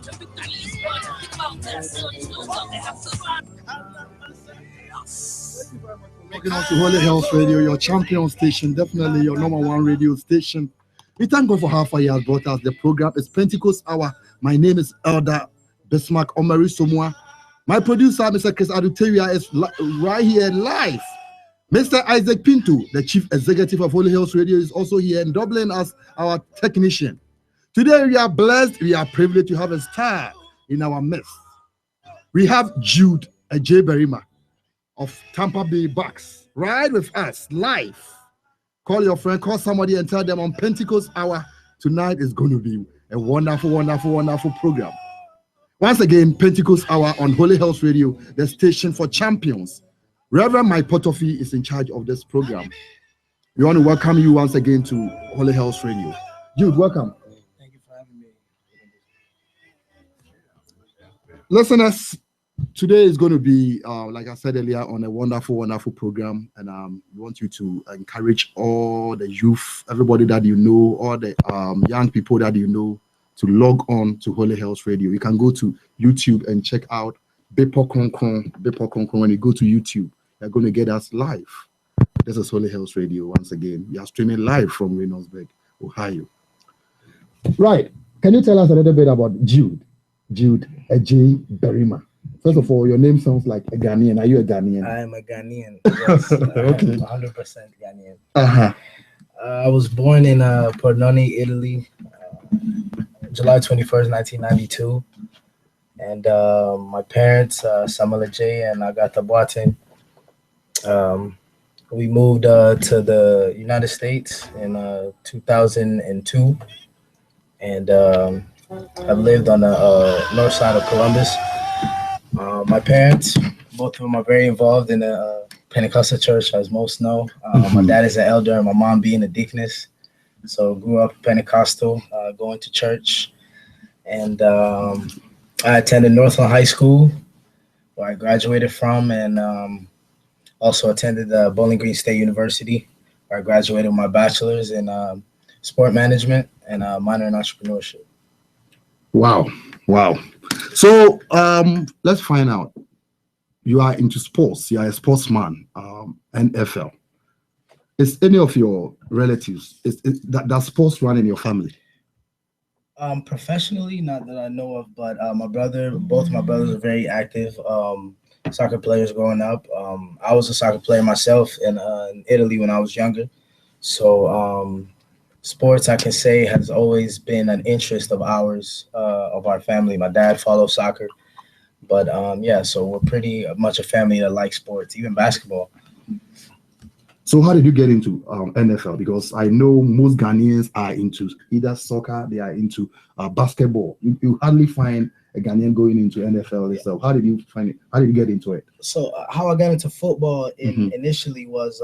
Welcome on to Holyhills Radio, your champion station, definitely your number one radio station. We thank God for how far He has brought us. The program is Pentecost Hour. My name is Elder Bismark Omari Somuah. My producer, Mr. Chris Aduteria, is right here live. Mr. Isaac Pinto, the chief executive of Holyhills Radio, is also here in Dublin as our technician. Today we are blessed, we are privileged to have a star in our midst. We have Jude Adjei-Barimah of Tampa Bay Bucks right with us live. Call your friend, call somebody and tell them on Pentecost Hour tonight is going to be a wonderful, wonderful, wonderful program. Once again, Pentecost Hour on Holyhills Radio, the station for champions. Reverend Mike Potofi is in charge of this program. We want to welcome you once again to Holyhills Radio. Jude, welcome. Thank you for having me. Listeners, today is going to be, like I said earlier, on a wonderful, wonderful program. And we want you to encourage all the youth, everybody that you know, all the young people that you know, to log on to Holyhills Radio. You can go to YouTube and check out Bepo Konkon. When you go to YouTube, you're going to get us live. This is Holyhills Radio. Once again, we are streaming live from Reynoldsburg, Ohio. Right. Can you tell us a little bit about Jude Adjei-Barimah? First of all, your name sounds like a Ghanaian. Are you a Ghanaian? I am a Ghanaian. Yes, okay. I'm 100% Ghanaian. I was born in Pordenone, Italy, July 21st, 1992. And my parents, Samuel Adjei and Agatha Boateng, we moved to the United States in 2002. And I've lived on the north side of Columbus. My parents, both of them are very involved in the Pentecostal church, as most know. My dad is an elder and my mom being a deaconess. So grew up Pentecostal, going to church. And I attended Northland High School, where I graduated from, and also attended Bowling Green State University, where I graduated with my bachelor's in sport management and minor in entrepreneurship. Wow. So let's find out. You are into sports. You are a sportsman, NFL. Is any of your relatives, that sports run in your family? Professionally, not that I know of, but both my brothers are very active soccer players growing up. I was a soccer player myself in Italy when I was younger. So sports, I can say, has always been an interest of ours, of our family. My dad follows soccer. But so we're pretty much a family that likes sports, even basketball. So how did you get into NFL? Because I know most Ghanaians are into either soccer, they are into basketball. You hardly find a Ghanaian going into NFL itself. How did you find it? How did you get into it? So how I got into football initially was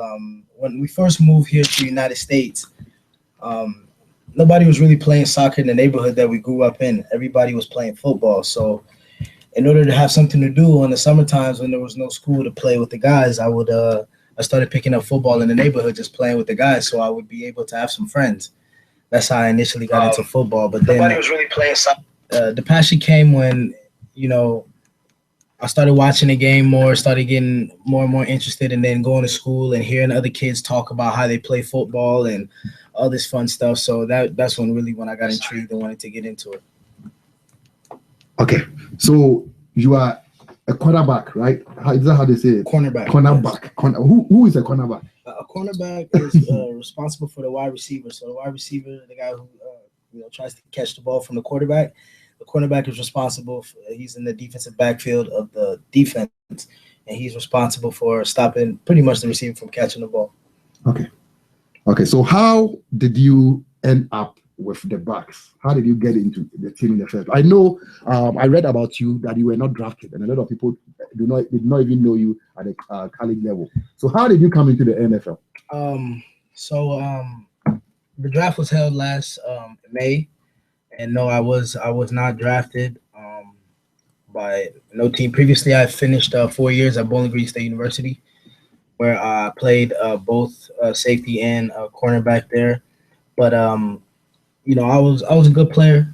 when we first moved here to the United States. Nobody was really playing soccer in the neighborhood that we grew up in. Everybody was playing football. So in order to have something to do on the summer times when there was no school to play with the guys, I started picking up football in the neighborhood, just playing with the guys, so I would be able to have some friends. That's how I initially got into football. But then nobody was really playing soccer. The passion came when, I started watching the game more, started getting more and more interested, and then going to school and hearing other kids talk about how they play football and all this fun stuff. So that's when I got intrigued and wanted to get into it. Okay, so you are a cornerback, right? Is that how they say it? Cornerback. Yes. Who is a cornerback? A cornerback is responsible for the wide receiver. So the wide receiver, the guy who tries to catch the ball from the quarterback. The cornerback is responsible. He's in the defensive backfield of the defense, and he's responsible for stopping pretty much the receiver from catching the ball. Okay. So how did you end up with the Bucks? How did you get into the team in the first? I know I read about you that you were not drafted, and a lot of people did not even know you at the college level. So how did you come into the NFL? The draft was held last May, and no, I was not drafted by no team. Previously, I finished 4 years at Bowling Green State University, where I played both safety and cornerback there. But I was a good player.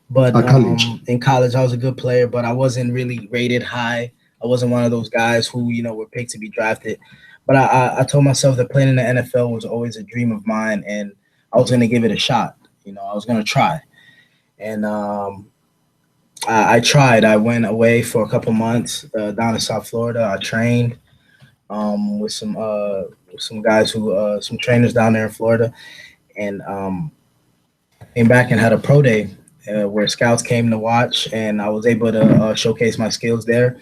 But At college. in college, I was a good player, but I wasn't really rated high. I wasn't one of those guys who were picked to be drafted. But I told myself that playing in the NFL was always a dream of mine, and I was going to give it a shot. I was going to try, and I tried. I went away for a couple months down in South Florida. I trained with some guys some trainers down there in Florida, and came back and had a pro day where scouts came to watch, and I was able to showcase my skills there.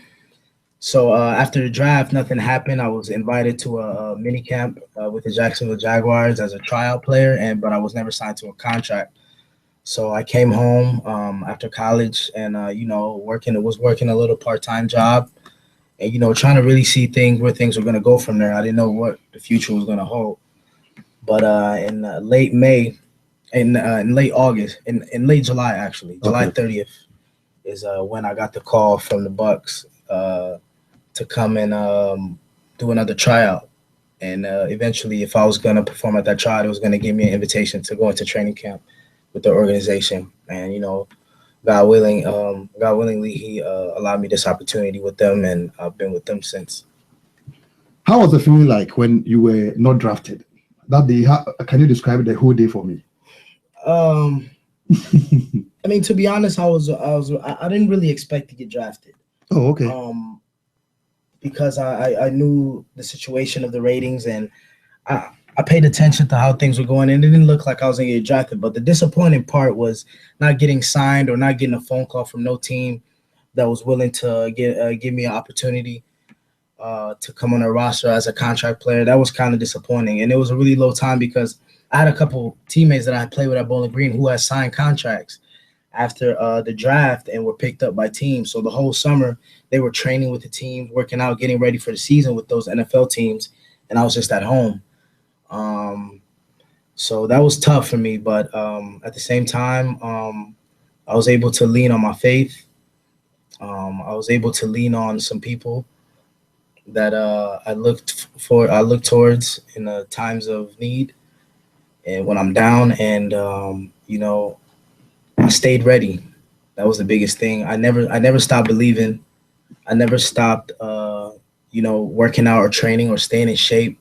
So after the draft, nothing happened. I was invited to a mini camp with the Jacksonville Jaguars as a tryout player, but I was never signed to a contract. So I came home after college, and working a little part time job, and trying to really see where things were going to go from there. I didn't know what the future was going to hold. But in late May, in late August, in late July actually, July 30th is when I got the call from the Bucks to come and do another tryout. And eventually, if I was going to perform at that tryout, it was going to give me an invitation to go into training camp with the organization. And God willing, God willingly, He allowed me this opportunity with them, and I've been with them since. How was the feeling like when you were not drafted? That day, can you describe the whole day for me? I mean, to be honest, I didn't really expect to get drafted. Oh, okay. Because I knew the situation of the ratings, and I paid attention to how things were going, and it didn't look like I was going to get drafted. But the disappointing part was not getting signed or not getting a phone call from no team that was willing to give me an opportunity to come on a roster as a contract player. That was kind of disappointing, and it was a really low time because I had a couple teammates that I played with at Bowling Green who had signed contracts after the draft and were picked up by teams. So the whole summer they were training with the teams, working out, getting ready for the season with those NFL teams, and I was just at home. So that was tough for me, but at the same time, I was able to lean on my faith. I was able to lean on some people that I looked towards in the times of need and when I'm down, and I stayed ready. That was the biggest thing. I never stopped believing. I never stopped working out or training or staying in shape,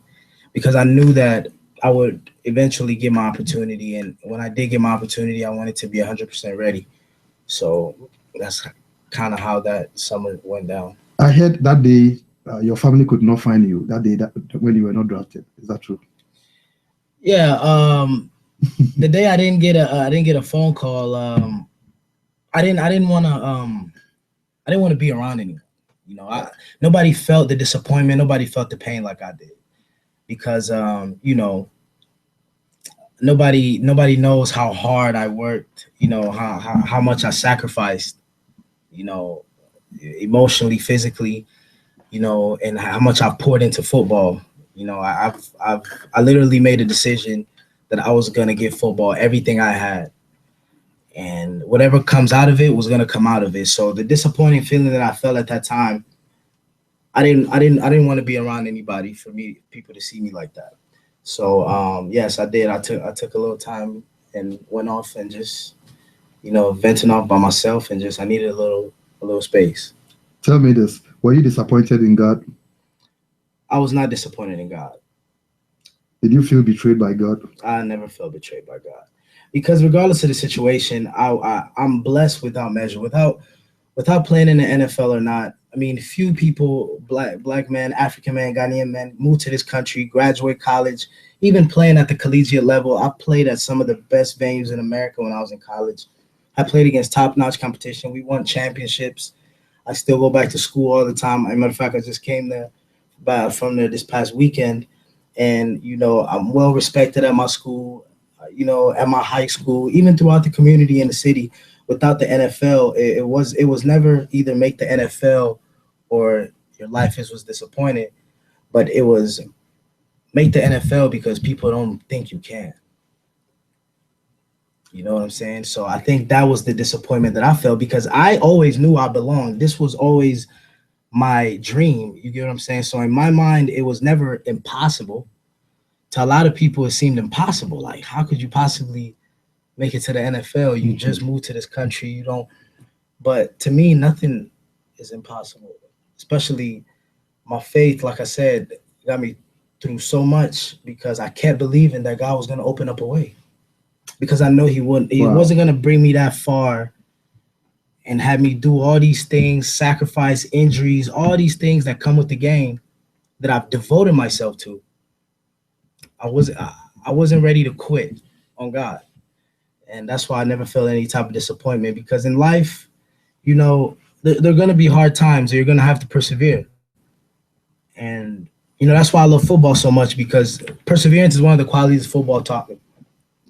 because I knew that I would eventually get my opportunity, and when I did get my opportunity, I wanted to be 100% ready. So that's kind of how that summer went down. I heard that day your family could not find you that day when you were not drafted. Is that true? Yeah. The day I didn't get a phone call. I didn't want to be around anyone. Nobody felt the disappointment. Nobody felt the pain like I did, because nobody knows how hard I worked. How much I sacrificed. Emotionally, physically. And how much I've poured into football. I literally made a decision that I was gonna give football everything I had, and whatever comes out of it was gonna come out of it. So the disappointing feeling that I felt at that time, I didn't want to be around anybody people to see me like that. So yes, I did. I took a little time and went off and just venting off by myself, and I needed a little space. Tell me this: were you disappointed in God? I was not disappointed in God. Did you feel betrayed by God? I never felt betrayed by God, because regardless of the situation, I'm blessed without measure. Without playing in the NFL or not, I mean, few people, black man, African man, Ghanaian man, move to this country, graduate college, even playing at the collegiate level. I played at some of the best venues in America when I was in college. I played against top-notch competition. We won championships. I still go back to school all the time. As a matter of fact, I just came there from there this past weekend, and I'm well respected at my school, at my high school, even throughout the community in the city. Without the NFL, it was never either make the NFL or your life was disappointed, but it was make the NFL because people don't think you can. You know what I'm saying? So I think that was the disappointment that I felt, because I always knew I belonged. This was always my dream. You get what I'm saying? So in my mind, it was never impossible. To a lot of people, it seemed impossible. Like, how could you possibly, make it to the NFL. You just moved to this country. You don't. But to me, nothing is impossible. Especially my faith, like I said, got me through so much because I kept believing that God was going to open up a way. Because I know He wouldn't. He wasn't going to bring me that far and have me do all these things, sacrifice, injuries, all these things that come with the game that I've devoted myself to. I wasn't ready to quit on God. And that's why I never felt any type of disappointment, because in life, you know, there are going to be hard times. You're going to have to persevere. And, you know, that's why I love football so much, because perseverance is one of the qualities football taught me.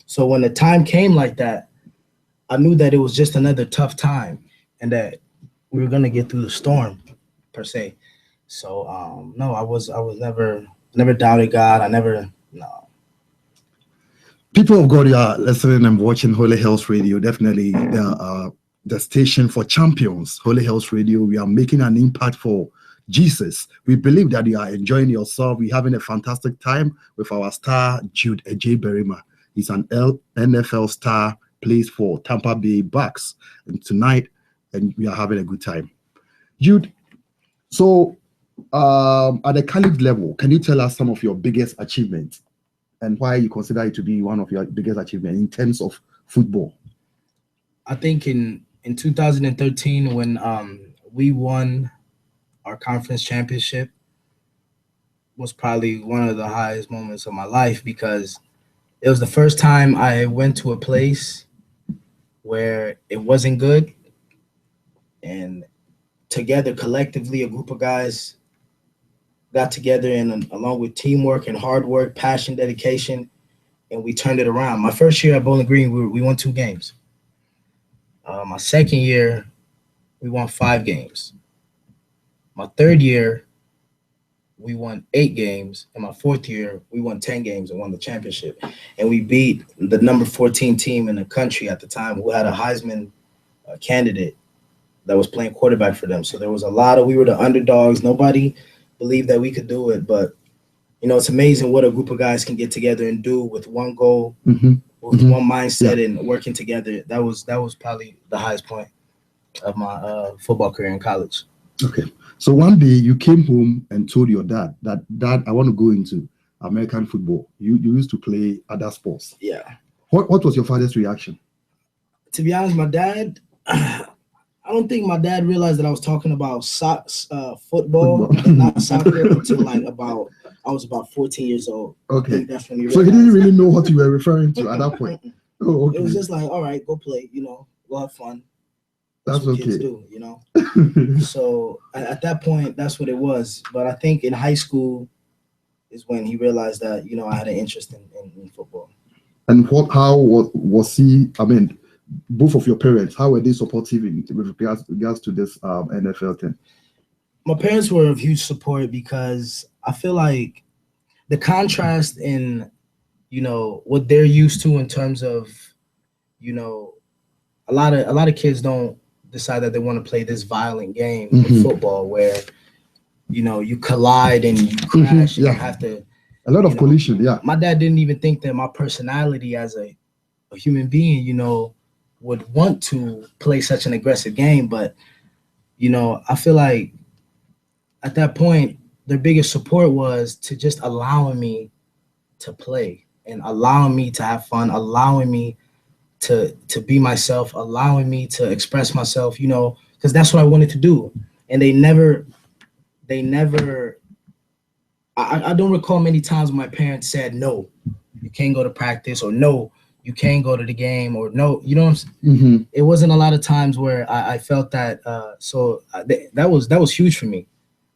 So when the time came like that, I knew that it was just another tough time and that we were going to get through the storm, per se. So, no, I was never doubted God. No. People of God, you are listening and watching Holyhills Radio. Definitely the station for champions. Holyhills Radio, we are making an impact for Jesus. We believe that you are enjoying yourself. We're having a fantastic time with our star, Jude Adjei-Barimah. He's an NFL star, plays for Tampa Bay Bucks. And tonight, and we are having a good time. Jude, so at the college level, can you tell us some of your biggest achievements and why you consider it to be one of your biggest achievements in terms of football? I think in 2013, when we won our conference championship, was probably one of the highest moments of my life, because it was the first time I went to a place where it wasn't good, and together, collectively, a group of guys got together, and along with teamwork and hard work, passion, dedication, and we turned it around. My first year at Bowling Green, we won 2 games. My second year, we won 5 games. My third year, we won 8 games. And my fourth year, we won 10 games and won the championship. And we beat the number 14 team in the country at the time, who had a Heisman candidate that was playing quarterback for them. So there was we were the underdogs. Nobody believed that we could do it. But, you know, it's amazing what a group of guys can get together and do with one goal, with one mindset, and working together. That was probably the highest point of my football career in college. Okay. So one day you came home and told your dad that, Dad, I want to go into American football. You used to play other sports. Yeah. What was your father's reaction? To be honest, my dad, I don't think my dad realized that I was talking about football and not soccer until I was about 14 years old. Okay. So he didn't really know what you were referring to at that point. Oh, okay. It was just like, all right, go play, you know, go have fun. That's what okay. Kids do, you know. So at that point, that's what it was. But I think in high school is when he realized that, you know, I had an interest in football. And how was he? I mean, both of your parents, how were they supportive with regards to this NFL thing? My parents were of huge support, because I feel like the contrast in, you know, what they're used to in terms of, you know, a lot of kids don't decide that they want to play this violent game of football where, you know, you collide and you crash and you have to. A lot of collision, yeah. My dad didn't even think that my personality as a human being, you know, would want to play such an aggressive game. But, you know, I feel like at that point, their biggest support was to just allowing me to play and allowing me to have fun, allowing me to be myself, allowing me to express myself, you know, because that's what I wanted to do. And they never, I don't recall many times my parents said, no, you can't go to practice, or no, you can't go to the game, or no, you know what I'm saying? It wasn't a lot of times where I felt that. So that was huge for me,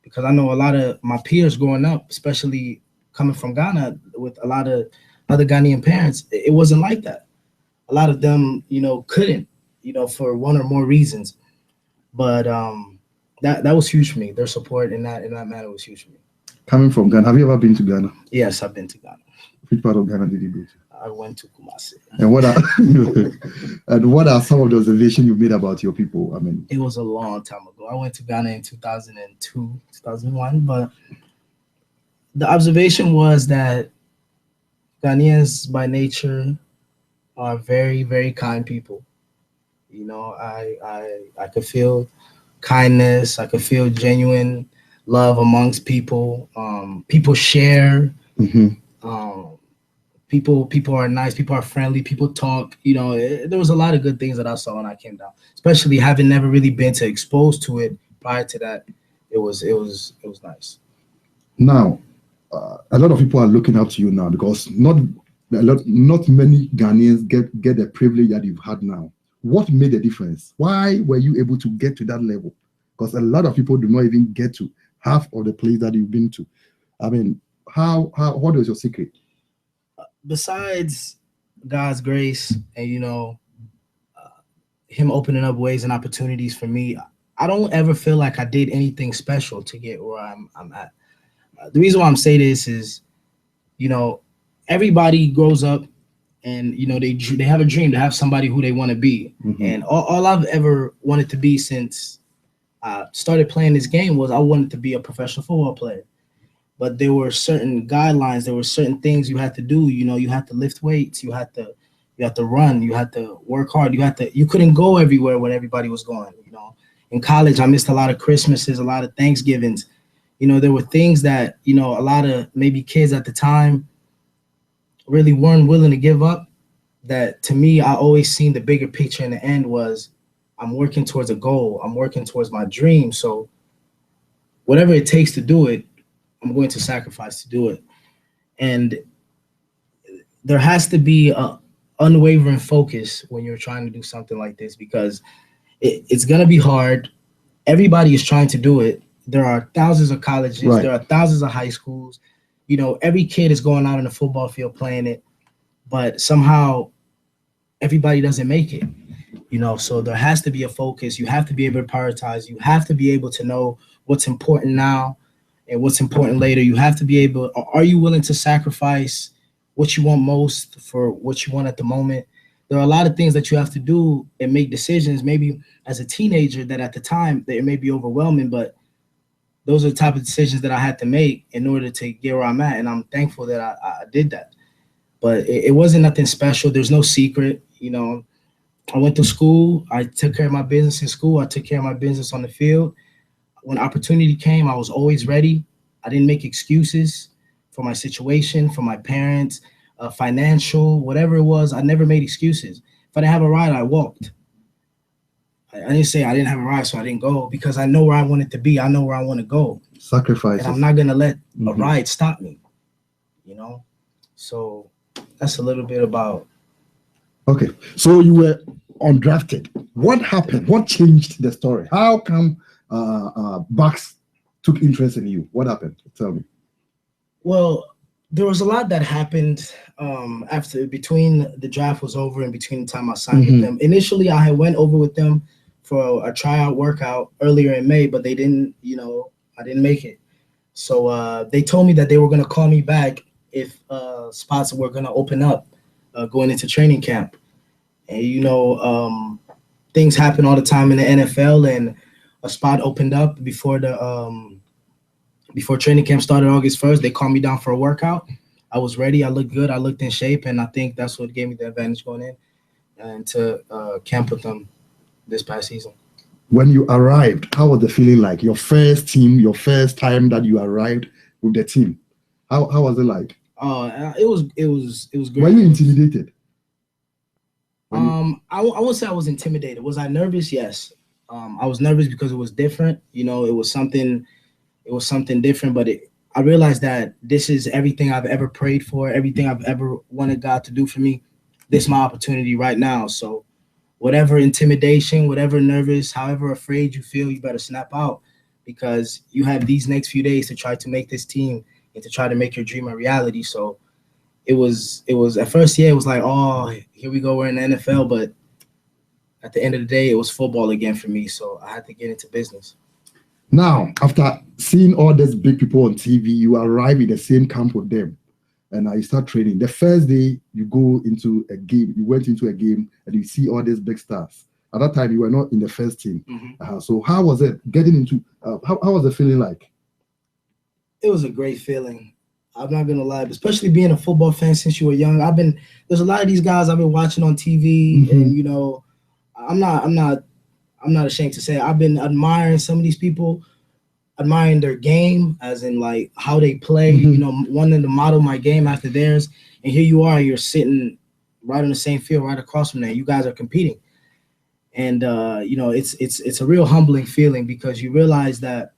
because I know a lot of my peers growing up, especially coming from Ghana with a lot of other Ghanaian parents, it wasn't like that. A lot of them, you know, couldn't, you know, for one or more reasons. But that was huge for me. Their support in that matter was huge for me. Coming from Ghana, have you ever been to Ghana? Yes, I've been to Ghana. Which part of Ghana did you go to? I went to Kumasi. And what are some of the observations you made about your people? I mean, it was a long time ago. I went to Ghana in 2002, 2001, but the observation was that Ghanaians by nature are very, very kind people. You know, I could feel kindness. I could feel genuine love amongst people. People share. Um, people are nice. People are friendly. People talk. You know, there was a lot of good things that I saw when I came down. Especially having never really been to exposed to it prior to that. It was nice. Now, a lot of people are looking up to you now because not many Ghanaians get the privilege that you've had now. What made the difference? Why were you able to get to that level? Because a lot of people do not even get to half of the place that you've been to. I mean, how what was your secret? Besides God's grace and Him opening up ways and opportunities for me, I don't ever feel like I did anything special to get where I'm at. The reason why I'm saying this is, you know, everybody grows up and they have a dream to have somebody who they want to be. And all I've ever wanted to be since I started playing this game was I wanted to be a professional football player. But there were certain guidelines, there were certain things you had to do. You had to lift weights, you had to run, you had to work hard, you couldn't go everywhere when everybody was going. In college I missed a lot of Christmases, a lot of Thanksgivings. There were things that a lot of maybe kids at the time really weren't willing to give up. That to me, I always seen the bigger picture in the end was I'm working towards a goal, I'm working towards my dream. So whatever it takes to do it, I'm going to sacrifice to do it. And there has to be a unwavering focus when you're trying to do something like this, because it's going to be hard. Everybody is trying to do it. There are thousands of colleges, Right. There are thousands of high schools. Every kid is going out in the football field playing it, but somehow everybody doesn't make it. So there has to be a focus. You have to be able to prioritize. You have to be able to know what's important now and what's important later. You have to be able, are you willing to sacrifice what you want most for what you want at the moment? There are a lot of things that you have to do and make decisions, maybe as a teenager, that at the time that it may be overwhelming, but those are the type of decisions that I had to make in order to get where I'm at. And I'm thankful that I did that. But it wasn't nothing special. There's no secret. I went to school. I took care of my business in school. I took care of my business on the field. When opportunity came, I was always ready. I didn't make excuses for my situation, for my parents, financial, whatever it was. I never made excuses. If I didn't have a ride, I walked. I didn't say I didn't have a ride, so I didn't go, because I know where I wanted to be. I know where I want to go. Sacrifices. And I'm not going to let a ride stop me, So that's a little bit about. Okay, so you were undrafted. What happened? What changed the story? How come Bucks took interest in you? What happened? Tell me. Well, there was a lot that happened between the draft was over and between the time I signed with them. Initially, I had went over with them for a tryout workout earlier in May, but they didn't, I didn't make it. So they told me that they were going to call me back if spots were going to open up going into training camp. And, things happen all the time in the NFL, and a spot opened up before training camp started August 1st. They called me down for a workout. I was ready. I looked good. I looked in shape, and I think that's what gave me the advantage going in and to camp with them this past season. When you arrived, how was the feeling like? Your first team, your first time that you arrived with the team. How was it like? It was great. Were you intimidated? I won't say I was intimidated. Was I nervous? Yes. I was nervous because it was different. It was something different, but I realized that this is everything I've ever prayed for, everything I've ever wanted God to do for me. This is my opportunity right now. So whatever intimidation, whatever nervous, however afraid you feel, you better snap out, because you have these next few days to try to make this team and to try to make your dream a reality. So it was at first, it was like, oh, here we go, we're in the NFL. But at the end of the day, it was football again for me. So I had to get into business. Now, after seeing all these big people on TV, you arrive in the same camp with them, and you start training. The first day you go into a game, you went into a game, and you see all these big stars. At that time, you were not in the first team. So how was it getting into? How was the feeling like? It was a great feeling. I'm not gonna lie, especially being a football fan since you were young. There's a lot of these guys I've been watching on TV, and I'm not ashamed to say I've been admiring some of these people, admiring their game, as in like how they play. Wanting to model my game after theirs. And here you are, you're sitting right on the same field, right across from there. You guys are competing, and it's a real humbling feeling because you realize that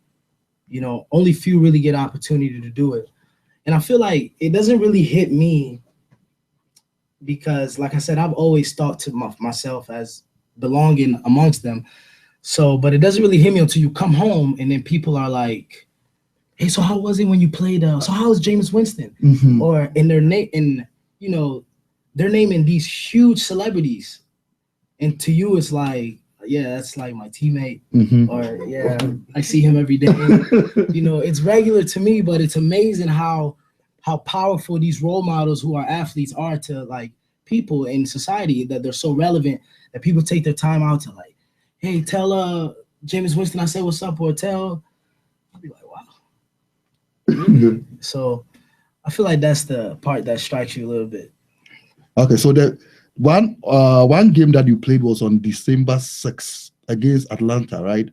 only few really get opportunity to do it. And I feel like it doesn't really hit me because, like I said, I've always thought to myself as belonging amongst them. So, but it doesn't really hit me until you come home and then people are like, "Hey, so how was it when you played? So how was James Winston?" Or in their name, and they're naming these huge celebrities, and to you it's like, yeah, that's like my teammate, or yeah, I see him every day. It's regular to me, but it's amazing how powerful these role models who are athletes are to like people in society, that they're so relevant that people take their time out to like, hey, tell James Winston I said what's up, or tell. I'll be like, wow. So I feel like that's the part that strikes you a little bit. Okay, so the one game that you played was on December 6th against Atlanta, right?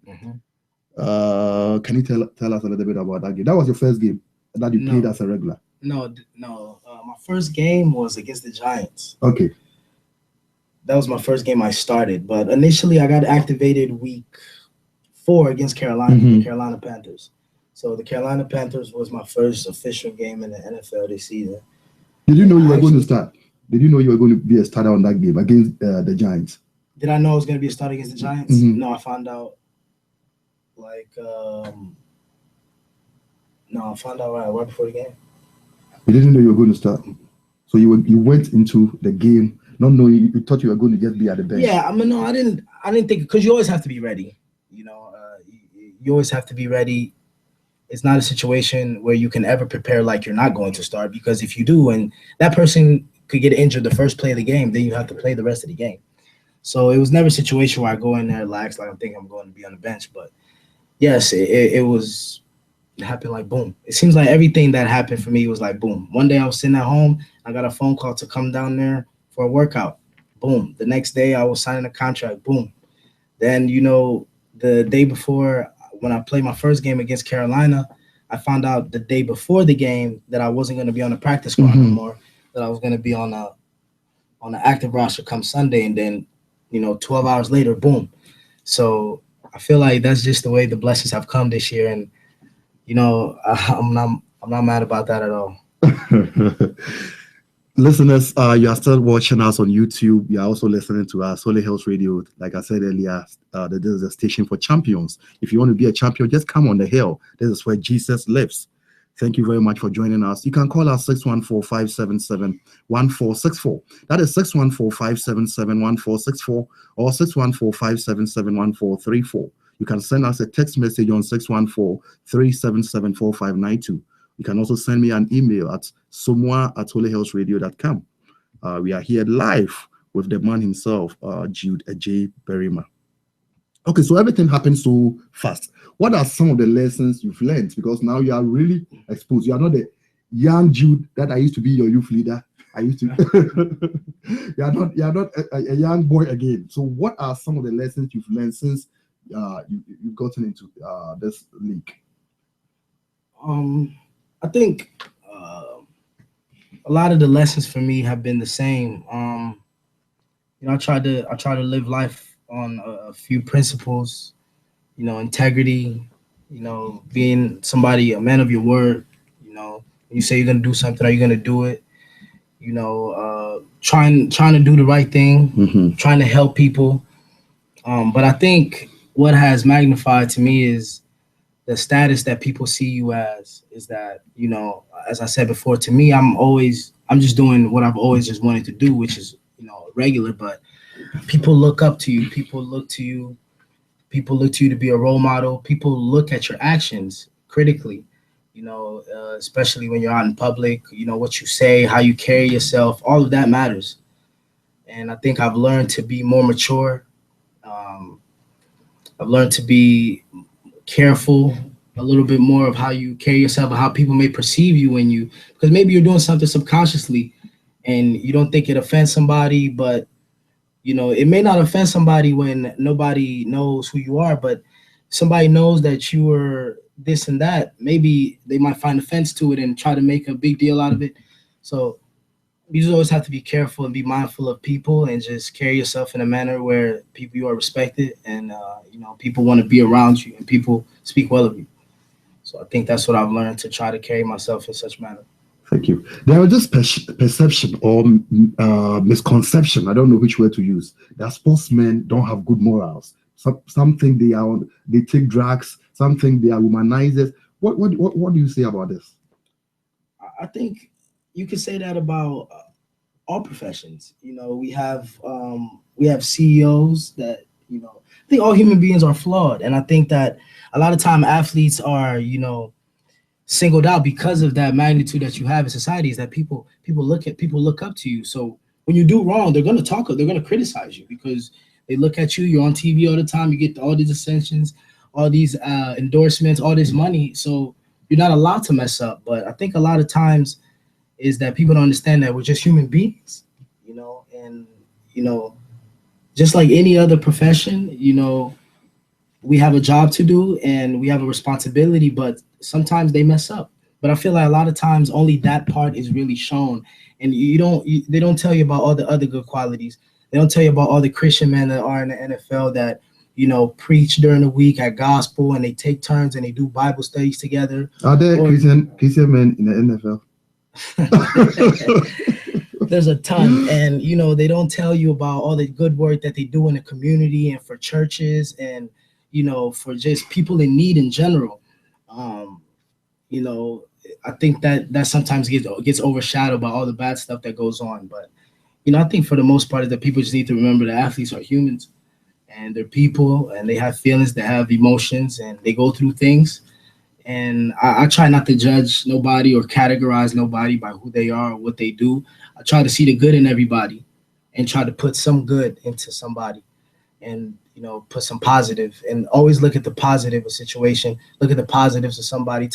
Can you tell us a little bit about that game? That was your first game that you played as a regular? No. My first game was against the Giants. Okay. That was my first game I started, but initially I got activated week 4 against Carolina, the Carolina Panthers. So the Carolina Panthers was my first official game in the NFL this season. Did you know you were going to start? Did you know you were going to be a starter on that game against the Giants? Did I know I was going to be a starter against the Giants? No, I found out right before the game. You didn't know you were going to start, so you went into the game not knowing. You thought you were going to just be at the bench. Yeah, no, I didn't think, because you always have to be ready. You always have to be ready. It's not a situation where you can ever prepare like you're not going to start, because if you do, and that person could get injured the first play of the game, then you have to play the rest of the game. So it was never a situation where I go in there relaxed, like I'm thinking I'm going to be on the bench. But yes, it happened like boom. It seems like everything that happened for me was like boom. One day I was sitting at home, I got a phone call to come down there for a workout. Boom. The next day I was signing a contract. Boom. Then, the day before, when I played my first game against Carolina, I found out the day before the game that I wasn't going to be on the practice squad anymore, that I was going to be on the active roster come Sunday. And then, 12 hours later, boom. So I feel like that's just the way the blessings have come this year. And, I'm not mad about that at all. Listeners, you are still watching us on YouTube. You are also listening to us, Holyhills Radio. Like I said earlier, this is a station for champions. If you want to be a champion, just come on the hill. This is where Jesus lives. Thank you very much for joining us. You can call us 614-577-1464. That is 614-577-1464 or 614-577-1434. You can send us a text message on 614-377-4592. You can also send me an email at somuah@holyhillsradio.com. We are here live with the man himself, Jude, Adjei-Barimah. Okay, so everything happens so fast. What are some of the lessons you've learned? Because now you are really exposed. You are not the young Jude that I used to be your youth leader. I used to. you are not a young boy again. So what are some of the lessons you've learned since you've gotten into this league? I think a lot of the lessons for me have been the same. I try to live life on a few principles, integrity, being somebody, a man of your word. When you say you're gonna do something, are you gonna do it? Trying to do the right thing, trying to help people. But I think what has magnified to me is the status that people see you as, is that, as I said before, to me, I'm just doing what I've always just wanted to do, which is, regular, but people look up to you. People look to you to be a role model. People look at your actions critically, especially when you're out in public, what you say, how you carry yourself, all of that matters. And I think I've learned to be more mature. I've learned to be careful a little bit more of how you carry yourself and how people may perceive you when you, because maybe you're doing something subconsciously and you don't think it offends somebody, but it may not offend somebody when nobody knows who you are, but somebody knows that you were this and that. Maybe they might find offense to it and try to make a big deal out of it. So you just always have to be careful and be mindful of people and just carry yourself in a manner where people you are respected and people want to be around you and people speak well of you. So I think that's what I've learned to try to carry myself in such manner. Thank you. There are just perception or misconception. I don't know which word to use. That sportsmen don't have good morals. Some think they take drugs. Some think they are womanizers. What do you say about this? I think you can say that about all professions. We have CEOs that I think all human beings are flawed, and I think that a lot of time athletes are singled out because of that magnitude that you have in society. Is that people look up to you. So when you do wrong, they're gonna talk. They're gonna criticize you because they look at you. You're on TV all the time. You get all these ascensions, all these endorsements, all this money. So you're not allowed to mess up. But I think a lot of times is that people don't understand that we're just human beings, and just like any other profession, we have a job to do and we have a responsibility, but sometimes they mess up. But I feel like a lot of times only that part is really shown, and they don't tell you about all the other good qualities. They don't tell you about all the Christian men that are in the NFL that preach during the week at gospel and they take turns and they do Bible studies together. Are there Christian men in the NFL? There's a ton, and they don't tell you about all the good work that they do in the community and for churches and for just people in need in general. I think that sometimes gets overshadowed by all the bad stuff that goes on. But I think for the most part is that people just need to remember that athletes are humans and they're people and they have feelings, they have emotions, and they go through things. And I try not to judge nobody or categorize nobody by who they are or what they do. I try to see the good in everybody and try to put some good into somebody and, put some positive and always look at the positive of a situation. Look at the positives of somebody.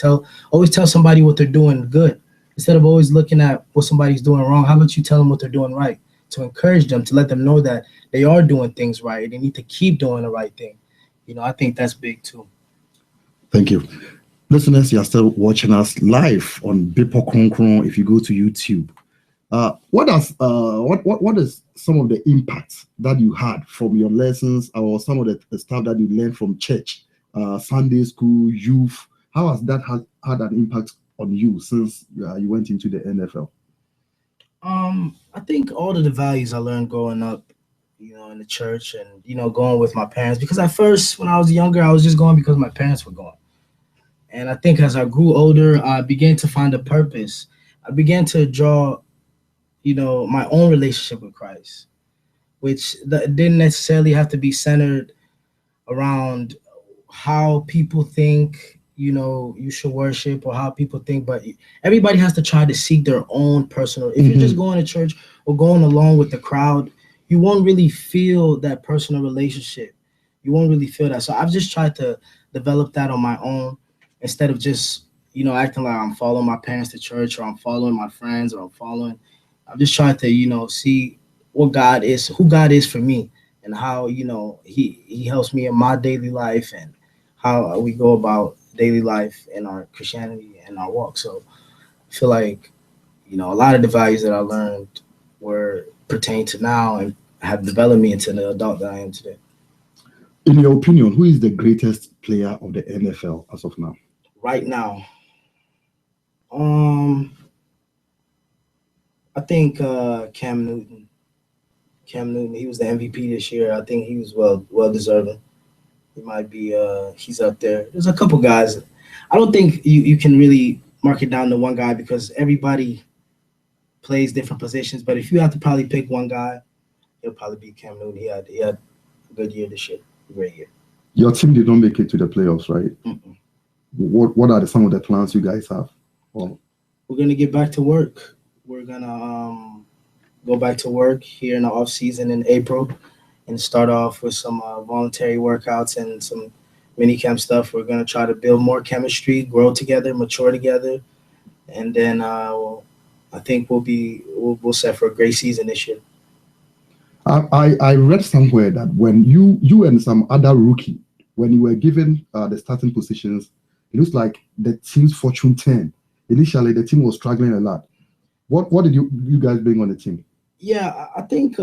Always tell somebody what they're doing good instead of always looking at what somebody's doing wrong. How about you tell them what they're doing right to encourage them, to let them know that they are doing things right. They need to keep doing the right thing. I think that's big too. Thank you. Listeners, you are still watching us live on Bipo Kronkron. If you go to YouTube, what is some of the impacts that you had from your lessons or some of the stuff that you learned from church, Sunday school, youth? How has that had an impact on you since you went into the NFL? I think all of the values I learned growing up, in the church and going with my parents. Because at first, when I was younger, I was just going because my parents were going. And I think as I grew older, I began to find a purpose. I began to draw, my own relationship with Christ, which didn't necessarily have to be centered around how people think, you should worship or how people think. But everybody has to try to seek their own personal. If you're just going to church or going along with the crowd, you won't really feel that personal relationship. You won't really feel that. So I've just tried to develop that on my own. Instead of just, acting like I'm following my parents to church or I'm following my friends or I'm just trying to, see what God is, who God is for me and how, he helps me in my daily life and how we go about daily life in our Christianity and our walk. So I feel like, a lot of the values that I learned were pertain to now and have developed me into the adult that I am today. In your opinion, who is the greatest player of the NFL as of now? Right now, I think Cam Newton. Cam Newton, he was the MVP this year. I think he was well deserving. He might be he's up there. There's a couple guys. I don't think you can really mark it down to one guy because everybody plays different positions. But if you have to probably pick one guy, it'll probably be Cam Newton. He had a good year this year, a great year. Your team did not make it to the playoffs, right? Mm-mm. What are some of the plans you guys have? Well, we're gonna get back to work. We're gonna go back to work here in the off season in April, and start off with some voluntary workouts and some minicamp stuff. We're gonna try to build more chemistry, grow together, mature together, and then I think we'll set for a great season this year. I read somewhere that when you and some other rookie, when you were given the starting positions, it looks like the team's fortune turned. Initially, the team was struggling a lot. What did you guys bring on the team? Yeah, I think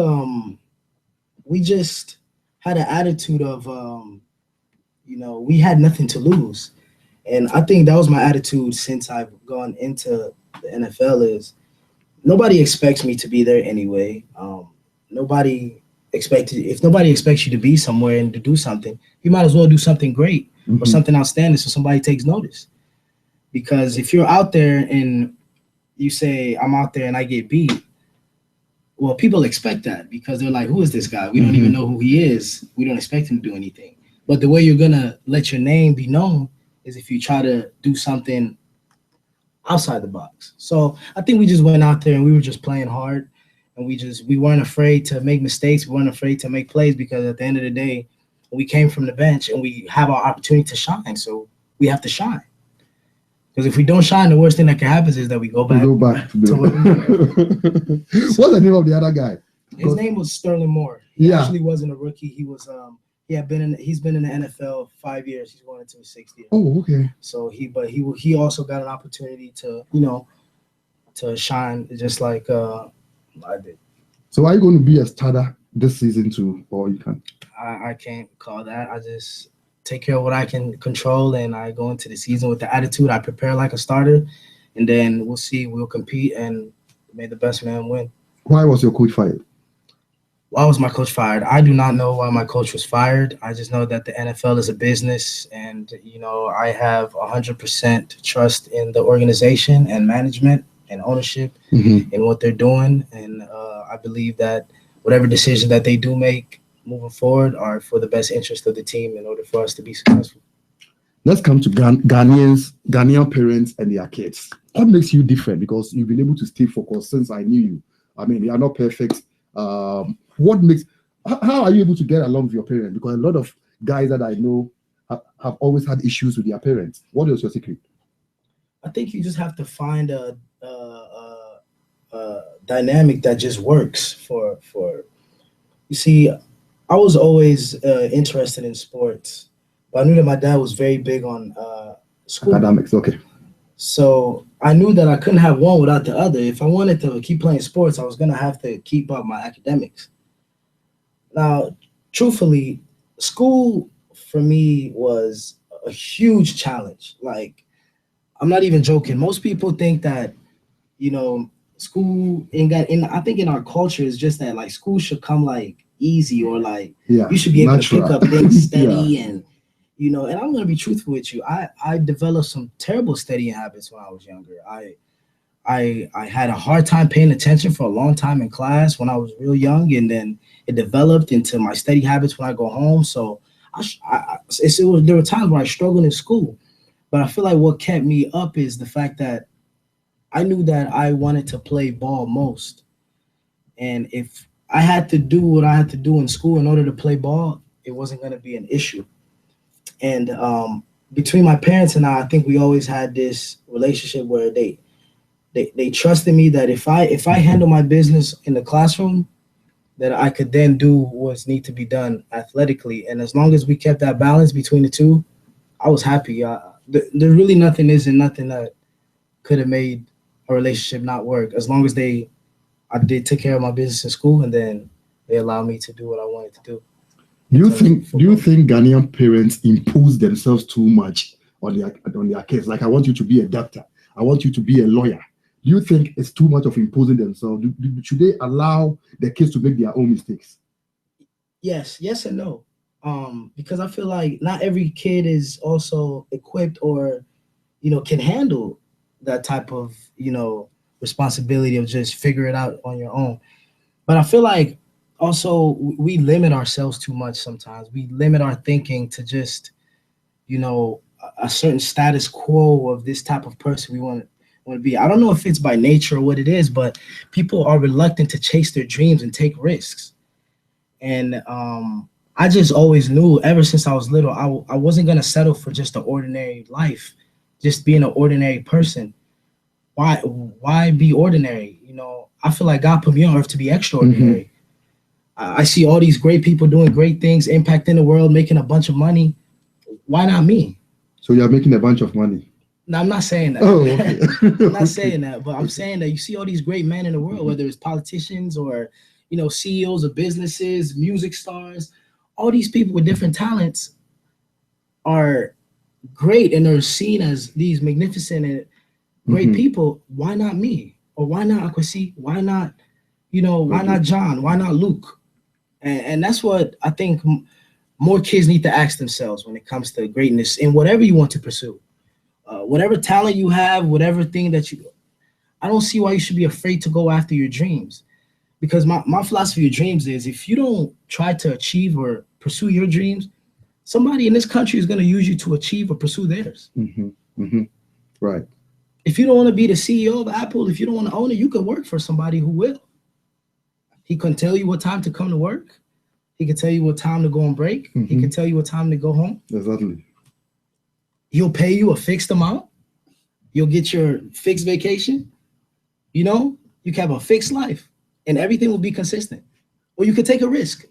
we just had an attitude of we had nothing to lose, and I think that was my attitude since I've gone into the NFL. Is nobody expects me to be there anyway. Nobody if nobody expects you to be somewhere and to do something, you might as well do something great or something outstanding so somebody takes notice. Because if you're out there and you say, I'm out there and I get beat, well, people expect that because they're like, who is this guy? We don't even know who he is. We don't expect him to do anything. But the way you're going to let your name be known is if you try to do something outside the box. So I think we just went out there and we were just playing hard. And we weren't afraid to make mistakes. We weren't afraid to make plays because at the end of the day, we came from the bench and we have our opportunity to shine. So we have to shine. Because if we don't shine, the worst thing that can happen is that we go back. To what What's the name of the other guy? His name was Sterling Moore. He actually wasn't a rookie. He was he's been in the NFL 5 years. He's going into his 6th year. Oh, okay. So he also got an opportunity to to shine just like I did. So are you going to be a starter this season too, or you can't? I can't call that. I just take care of what I can control, and I go into the season with the attitude. I prepare like a starter, and then we'll see. We'll compete, and may the best man win. Why was your coach fired? Why was my coach fired? I do not know why my coach was fired. I just know that the NFL is a business, and I have 100% trust in the organization and management and ownership in what they're doing, and I believe that whatever decision that they do make moving forward are for the best interest of the team in order for us to be successful. Let's come to Ghanaian parents and their kids. What makes you different? Because you've been able to stay focused since I knew you. I mean, you are not perfect. How are you able to get along with your parents? Because a lot of guys that I know have always had issues with their parents. What is your secret? I think you just have to find a dynamic that just works for. You see, I was always interested in sports, but I knew that my dad was very big on school. Academics, okay. So I knew that I couldn't have one without the other. If I wanted to keep playing sports, I was going to have to keep up my academics. Now, truthfully, school for me was a huge challenge. Like, I'm not even joking. Most people think that, school I think in our culture is just that like school should come like easy or like you should be able to pick up things steady and and I'm gonna be truthful with you. I developed some terrible studying habits when I was younger. I had a hard time paying attention for a long time in class when I was real young, and then it developed into my study habits when I go home. So there were times where I struggled in school, but I feel like what kept me up is the fact that I knew that I wanted to play ball most. And if I had to do what I had to do in school in order to play ball, it wasn't going to be an issue. And between my parents and I think we always had this relationship where they trusted me that if I handle my business in the classroom, that I could then do what's need to be done athletically. And as long as we kept that balance between the two, I was happy. There really nothing that could have made a relationship not work, as long as I did take care of my business in school, and then they allowed me to do what I wanted to do. Do you think Ghanaian parents impose themselves too much on their kids? Like, I want you to be a doctor, I want you to be a lawyer. Do you think it's too much of imposing themselves? Should they allow their kids to make their own mistakes? Yes and no. Because I feel like not every kid is also equipped or can handle that type of responsibility of just figure it out on your own. But I feel like also we limit ourselves too much sometimes. We limit our thinking to just a certain status quo of this type of person we want to be. I don't know if it's by nature or what it is, but people are reluctant to chase their dreams and take risks. And I just always knew ever since I was little, I wasn't gonna settle for just an ordinary life, just being an ordinary person. Why be ordinary? You know, I feel like God put me on earth to be extraordinary. I see all these great people doing great things, impacting the world, making a bunch of money. Why not me? So you're making a bunch of money. No, I'm not saying that. Oh, okay. I'm not saying that, but I'm saying that you see all these great men in the world, whether it's politicians or, you know, CEOs of businesses, music stars, all these people with different talents are great and are seen as these magnificent and great people. Why not me? Or why not Akwesi? Why not, you know, why not John? Why not Luke? And that's what I think more kids need to ask themselves when it comes to greatness in whatever you want to pursue. Whatever talent you have, whatever thing that you, I don't see why you should be afraid to go after your dreams. Because my philosophy of dreams is if you don't try to achieve or pursue your dreams, somebody in this country is going to use you to achieve or pursue theirs. Right. If you don't want to be the CEO of Apple, if you don't want to own it, you can work for somebody who will. He can tell you what time to come to work. He can tell you what time to go on break. He can tell you what time to go home. Exactly. He'll pay you a fixed amount. You'll get your fixed vacation. You know, you can have a fixed life and everything will be consistent. Or you could take a risk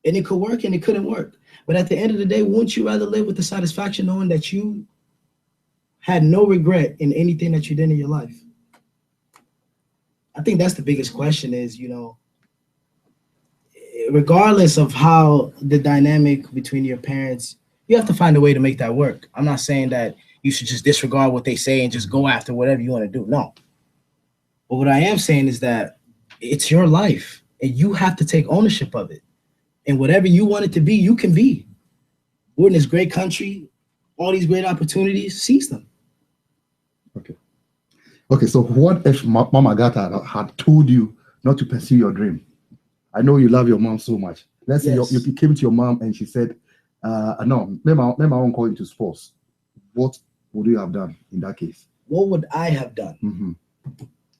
and it could work and it couldn't work. But at the end of the day, wouldn't you rather live with the satisfaction knowing that you had no regret in anything that you did in your life? I think that's the biggest question is, you know, regardless of how the dynamic between your parents, you have to find a way to make that work. I'm not saying that you should just disregard what they say and just go after whatever you want to do. No. But what I am saying is that it's your life and you have to take ownership of it. And whatever you want it to be, you can be. We're in this great country, all these great opportunities, seize them. Okay. Okay, so what if Mama Gata had told you not to pursue your dream? I know you love your mom so much. Let's say you came to your mom and she said, no, maybe I won't go into sports. What would you have done in that case? What would I have done?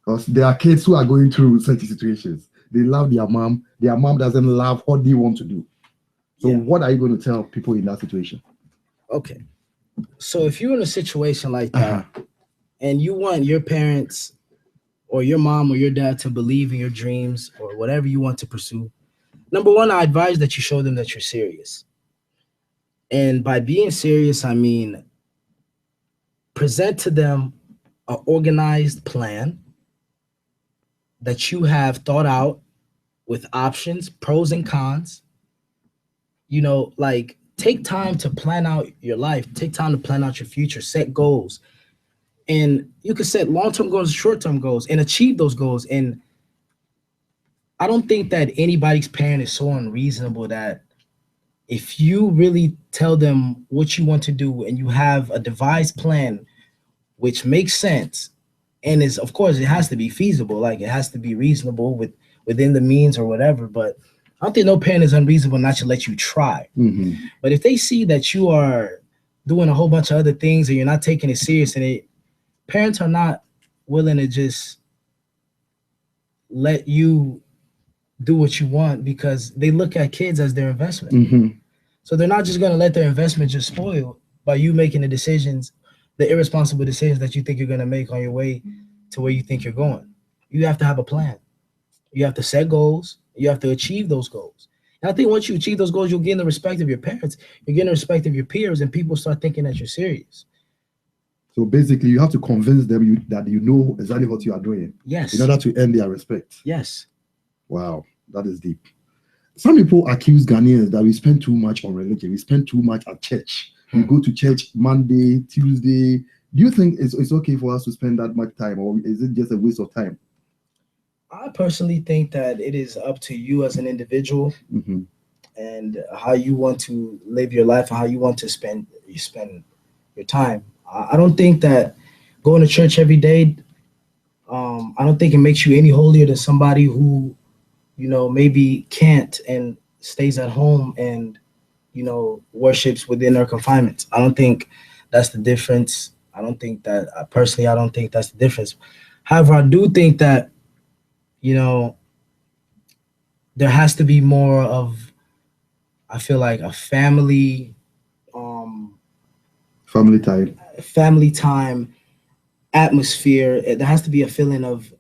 Because there are kids who are going through such situations. They love their mom. Their mom doesn't love what they want to do. So what are you going to tell people in that situation? Okay. So if you're in a situation like that and you want your parents or your mom or your dad to believe in your dreams or whatever you want to pursue, number one, I advise that you show them that you're serious. And by being serious, I mean present to them an organized plan that you have thought out with options, pros and cons. You know, like take time to plan out your life, take time to plan out your future, set goals. And you can set long-term goals, short-term goals, and achieve those goals. And I don't think that anybody's parent is so unreasonable that if you really tell them what you want to do and you have a devised plan which makes sense and is, of course, it has to be feasible, like it has to be reasonable within the means or whatever. But I don't think no parent is unreasonable not to let you try. But if they see that you are doing a whole bunch of other things and you're not taking it serious, and parents are not willing to just let you do what you want because they look at kids as their investment. So they're not just going to let their investment just spoil by you making the decisions, the irresponsible decisions that you think you're going to make on your way to where you think you're going. You have to have a plan. You have to set goals. You have to achieve those goals. And I think once you achieve those goals, you'll gain the respect of your parents. You'll gain the respect of your peers, and people start thinking that you're serious. So basically, you have to convince them that you know exactly what you are doing. Yes. In order to earn their respect. Yes. Wow, that is deep. Some people accuse Ghanaians that we spend too much on religion. We spend too much at church. We go to church Monday, Tuesday. Do you think it's okay for us to spend that much time, or is it just a waste of time? I personally think that it is up to you as an individual and how you want to live your life and how you want to spend your time. I don't think that going to church every day, I don't think it makes you any holier than somebody who, you know, maybe can't and stays at home and, you know, worships within their confinements. I don't think that's the difference. I don't think that, personally, I don't think that's the difference. However, I do think that, you know, there has to be more of I feel like a family family time. time atmosphere. There has to be a feeling of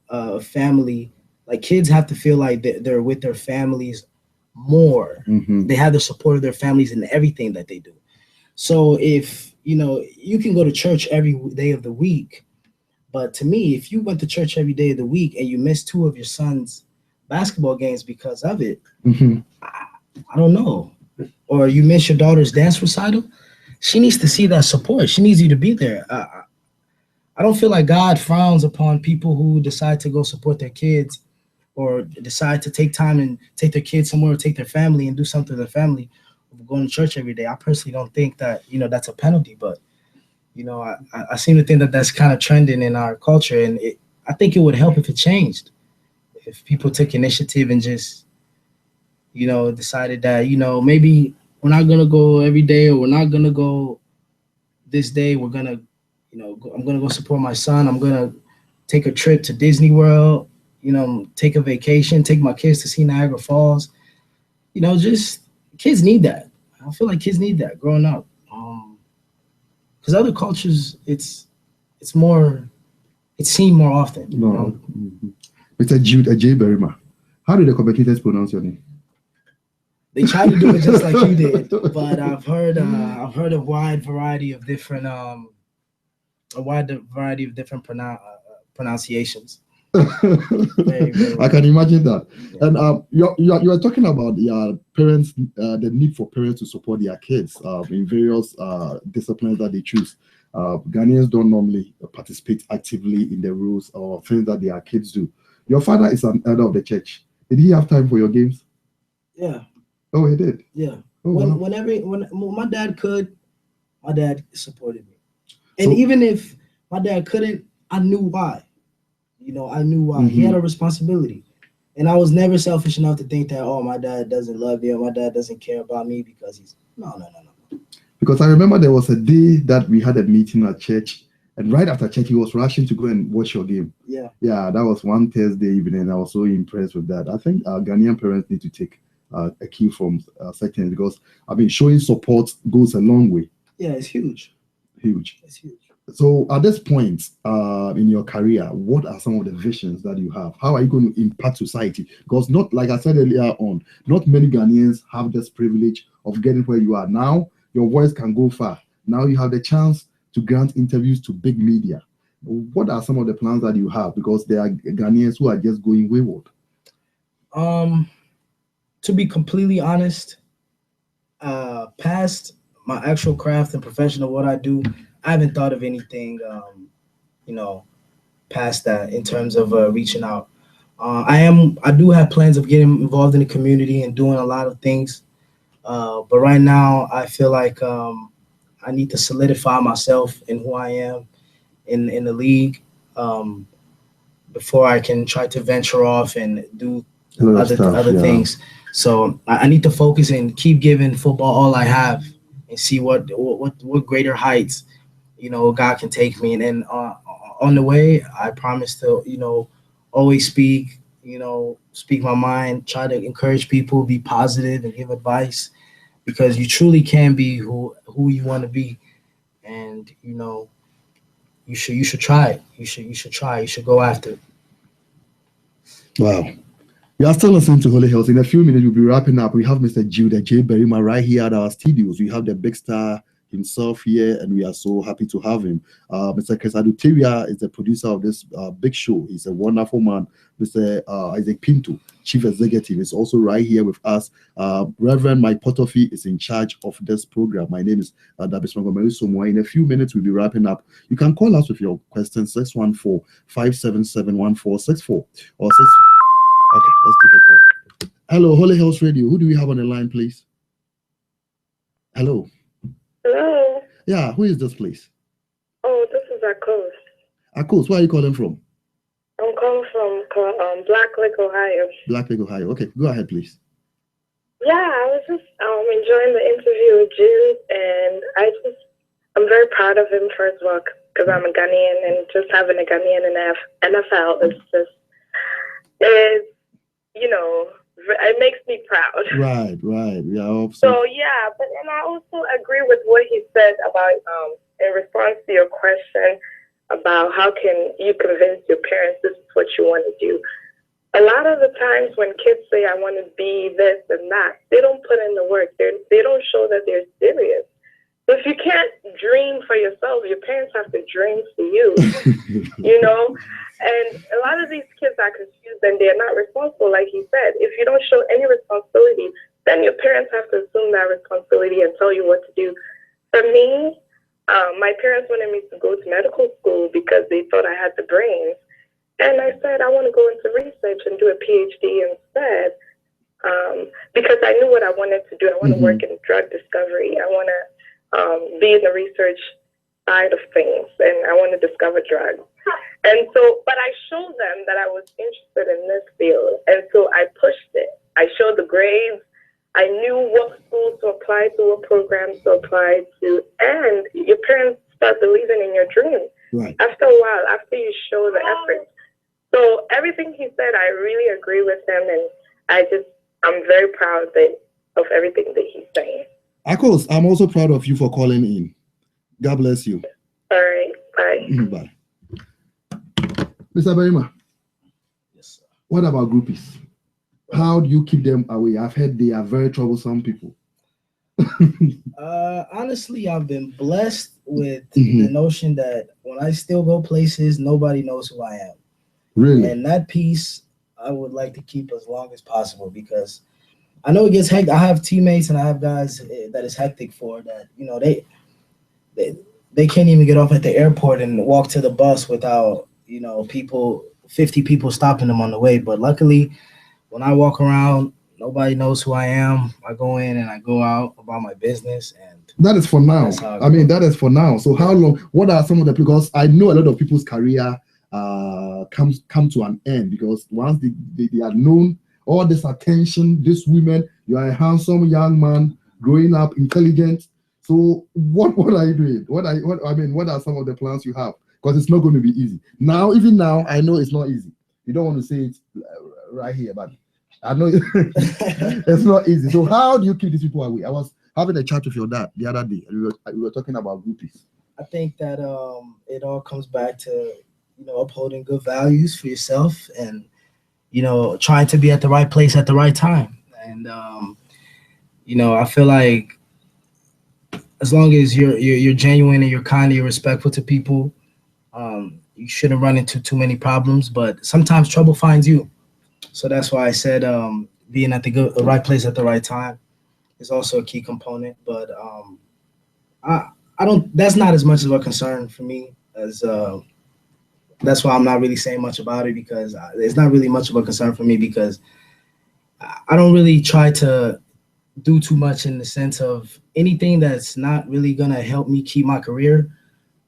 family. Like kids have to feel like they're with their families more. They have the support of their families in everything that they do. So if you can go to church every day of the week, but to me, if you went to church every day of the week and you missed two of your son's basketball games because of it, I don't know, or you miss your daughter's dance recital, she needs to see that support. She needs you to be there. I don't feel like God frowns upon people who decide to go support their kids or decide to take time and take their kids somewhere or take their family and do something to their family going to church every day. I personally don't think that, that's a penalty, but, I seem to think that that's kind of trending in our culture. And I think it would help if it changed, if people took initiative and just, decided that, maybe we're not going to go every day or we're not going to go this day. We're going to, I'm going to go support my son. I'm going to take a trip to Disney World, take a vacation, take my kids to see Niagara Falls. Just kids need that. I feel like kids need that growing up. Because other cultures, it's seen more often. No. Mr. Jude Adjei-Barimah. How do the commentators pronounce your name? They try to do it just like you did, but I've heard a wide variety of different pronunciations. Very, very I can imagine that. Yeah. And you are talking about parents, the need for parents to support their kids in various disciplines that they choose. Ghanaians don't normally participate actively in the rules or things that their kids do. Your father is an elder of the church. Did he have time for your games? Yeah. Oh, he did? Yeah. Oh, when my dad could, my dad supported me. And even if my dad couldn't, I knew why. I knew why. He had a responsibility. And I was never selfish enough to think that, oh, my dad doesn't love me or my dad doesn't care about me because he's... No. Because I remember there was a day that we had a meeting at church, and right after church, he was rushing to go and watch your game. Yeah. Yeah, that was one Thursday evening, and I was so impressed with that. I think Ghanaian parents need to take a cue from second, because, showing support goes a long way. Yeah, it's huge. Huge. It's huge. So at this point in your career, what are some of the visions that you have? How are you going to impact society? Because not, like I said earlier on, not many Ghanaians have this privilege of getting where you are. Now, your voice can go far. Now you have the chance to grant interviews to big media. What are some of the plans that you have? Because there are Ghanaians who are just going wayward. To be completely honest, past my actual craft and profession of what I do, I haven't thought of anything, past that in terms of reaching out. I do have plans of getting involved in the community and doing a lot of things. But right now, I feel like I need to solidify myself in who I am in the league before I can try to venture off and do other things. So I need to focus and keep giving football all I have and see what greater heights, God can take me. And then on the way, I promise to, always speak my mind, try to encourage people, be positive and give advice, because you truly can be who you want to be. And, you should try it. You should try. You should go after it. Wow. You are still listening to Holyhills. In a few minutes, we'll be wrapping up. We have Mr. Jude Adjei-Barimah right here at our studios. We have the big star himself here, and we are so happy to have him. Mr. Kesaduteria is the producer of this big show. He's a wonderful man. Mr. Isaac Pinto, chief executive, is also right here with us. Reverend Mike Potofi is in charge of this program. My name is Bismark Somuah. In a few minutes, we'll be wrapping up. You can call us with your questions, 614-577-1464 or 6... Okay, let's take a call. Hello, Holyhills Radio. Who do we have on the line, please? Hello. Hello. Yeah, who is this, please? Oh, this is Akos. Akos, where are you calling from? I'm calling from Black Lake, Ohio. Black Lake, Ohio. Okay, go ahead, please. Yeah, I was just enjoying the interview with Jude, and I'm very proud of him for his work, because I'm a Ghanaian, and just having a Ghanaian in the NFL is it makes me proud. Right. Yeah. So yeah, but and I also agree with what he said about in response to your question about how can you convince your parents this is what you want to do. A lot of the times when kids say I want to be this and that, they don't put in the work. They don't show that they're serious. So if you can't dream for yourself, your parents have to dream for you. You know? And a lot of these kids are confused and they're not responsible, like he said. If you don't show any responsibility, then your parents have to assume that responsibility and tell you what to do. For me, my parents wanted me to go to medical school because they thought I had the brains. And I said, I want to go into research and do a PhD instead because I knew what I wanted to do. I want to work in drug discovery. I want to be in the research side of things, and I want to discover drugs. And so, but I showed them that I was interested in this field, and so I pushed it. I showed the grades. I knew what schools to apply to, what programs to apply to, and your parents start believing in your dreams. Right. After a while, after you show the effort. So everything he said, I really agree with him, and I'm very proud of everything that he's saying. Of course, I'm also proud of you for calling in. God bless you. All right, bye. Bye. Mr. Barimah. Yes, sir. What about groupies? How do you keep them away? I've heard they are very troublesome people. Honestly, I've been blessed with the notion that when I still go places, nobody knows who I am. Really? And that piece I would like to keep as long as possible because I know it gets hectic. I have teammates and I have guys that it's hectic for that, you know, they can't even get off at the airport and walk to the bus without, you know, 50 people stopping them on the way. But luckily, when I walk around, nobody knows who I am. I go in and I go out about my business. And that is for now. That is for now. So how long, what are some of the, because I know a lot of people's career come to an end because once they are known, all this attention, this women, you are a handsome young man, growing up, intelligent. So what are you doing? What are some of the plans you have? Because it's not going to be easy. Even now, I know it's not easy. You don't want to say it right here, but I know it's not easy. So how do you keep these people away? I was having a chat with your dad the other day, and we were talking about groupies. I think that it all comes back to, you know, upholding good values for yourself and, you know, trying to be at the right place at the right time. And, you know, I feel like as long as you're genuine and you're kind and you're respectful to people, you shouldn't run into too many problems. But sometimes trouble finds you. So that's why I said being at the right place at the right time is also a key component. But I don't. That's not as much of a concern for me as. That's why I'm not really saying much about it because it's not really much of a concern for me because I don't really try to do too much in the sense of anything that's not really gonna help me keep my career.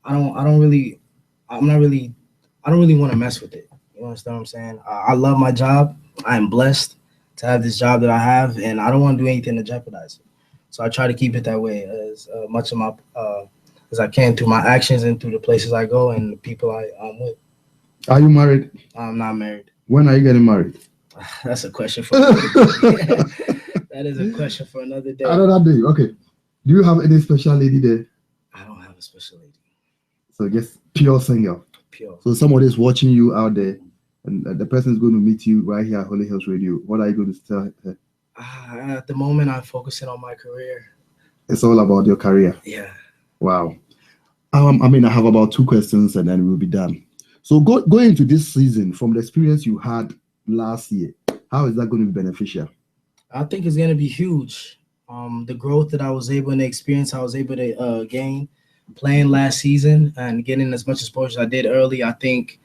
I don't really want to mess with it. You understand what I'm saying? I love my job. I am blessed to have this job that I have, and I don't want to do anything to jeopardize it. So I try to keep it that way as much of my as I can through my actions and through the places I go and the people I'm with. Are you married? I'm not married. When are you getting married? That's a question for another day. That is a question for another day. Another day, okay. Do you have any special lady there? I don't have a special lady. So just pure single. Pure. So somebody is watching you out there, and the person is going to meet you right here at Holyhills Radio. What are you going to tell her? At the moment, I'm focusing on my career. It's all about your career. Yeah. Wow. I have about 2 questions, and then we'll be done. So going into this season, from the experience you had last year, how is that going to be beneficial? I think it's going to be huge. The growth that I was able to experience, I was able to gain playing last season and getting as much exposure as I did early, I think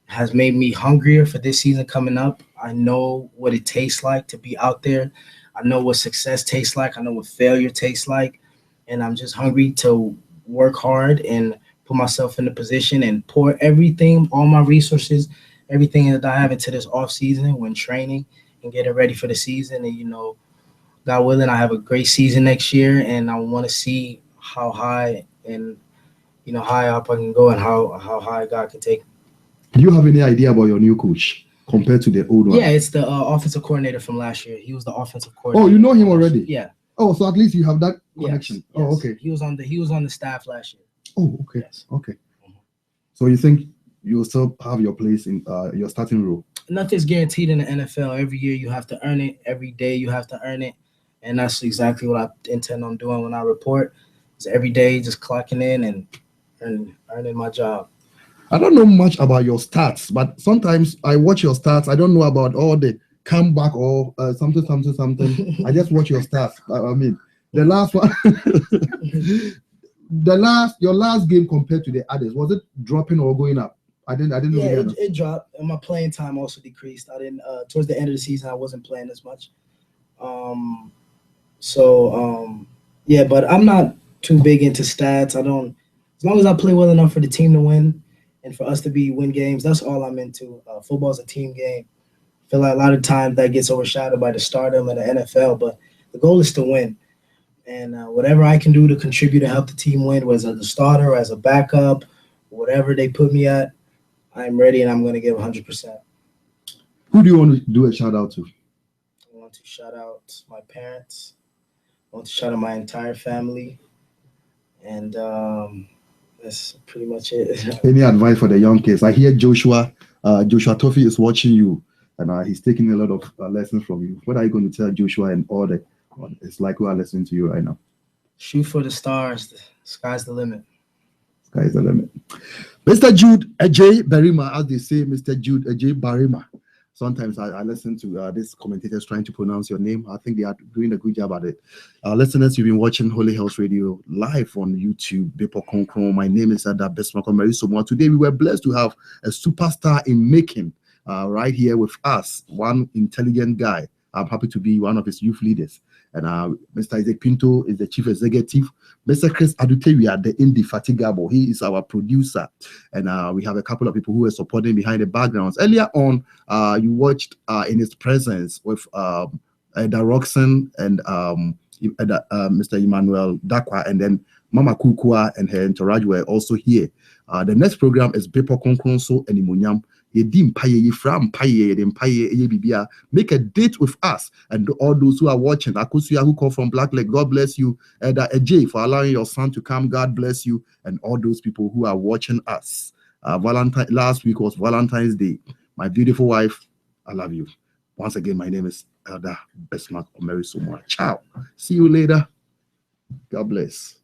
has made me hungrier for this season coming up. I know what it tastes like to be out there. I know what success tastes like. I know what failure tastes like. And I'm just hungry to work hard and put myself in a position and pour everything, all my resources, everything that I have into this off season when training and getting ready for the season. And, you know, God willing, I have a great season next year, and I want to see how high and, high up I can go and how high God can take me. Do you have any idea about your new coach? compared to the old one? Yeah, it's the offensive coordinator from last year. He was the offensive coordinator. Oh, you know him already? Yeah. Oh, so at least you have that connection. Yes. Oh, okay. He was on the staff last year. Oh, okay. Yes. Okay. So you think you'll still have your place in your starting role? Nothing's guaranteed in the NFL. Every year you have to earn it. Every day you have to earn it. And that's exactly what I intend on doing when I report. Is every day just clocking in and earning my job. I don't know much about your stats, but sometimes I watch your stats. I don't know about all the comeback or something. I just watch your stats. I mean, the last one, your last game compared to the others, was it dropping or going up? I didn't. Yeah, really it dropped, and my playing time also decreased. I didn't. Towards the end of the season, I wasn't playing as much. Yeah, but I'm not too big into stats. I don't. As long as I play well enough for the team to win, and for us to win games, that's all I'm into. Football's a team game. I feel like a lot of times that gets overshadowed by the stardom in the NFL, but the goal is to win. And whatever I can do to contribute to help the team win, whether as a starter or as a backup, whatever they put me at, I'm ready and I'm going to give 100%. Who do you want to do a shout out to? I want to shout out my parents. I want to shout out my entire family. And that's pretty much it. Any advice for the young kids? I hear Joshua Toffee is watching you, and he's taking a lot of lessons from you. What are you going to tell Joshua and all the? It's like we are listening to you right now. Shoot for the stars. The sky's the limit. Sky's the limit. Mr. Jude Adjei-Barimah, as they say, Mr. Jude Adjei-Barimah. Sometimes I listen to these commentators trying to pronounce your name. I think they are doing a good job at it. Listeners, you've been watching Holyhills Radio live on YouTube. My name is Bismark on Somuah. Today we were blessed to have a superstar in making right here with us, one intelligent guy. I'm happy to be one of his youth leaders. And Mr. Isaac Pinto is the chief executive. Mr. Chris Adutewia, the indefatigable. He is our producer. And we have a couple of people who are supporting behind the backgrounds. Earlier on, you watched in his presence with Eda Roxon and Mr. Emmanuel Dakwa, and then Mama Kukua and her entourage were also here. The next program is Bepo Konkronso and Imunyam. Make a date with us and all those who are watching. Akusuya, who come from Black Lake, God bless you. Adjei, for allowing your son to come, God bless you. And all those people who are watching us. Last week was Valentine's Day. My beautiful wife, I love you. Once again, my name is Elder Bismark Somuah. Ciao. See you later. God bless.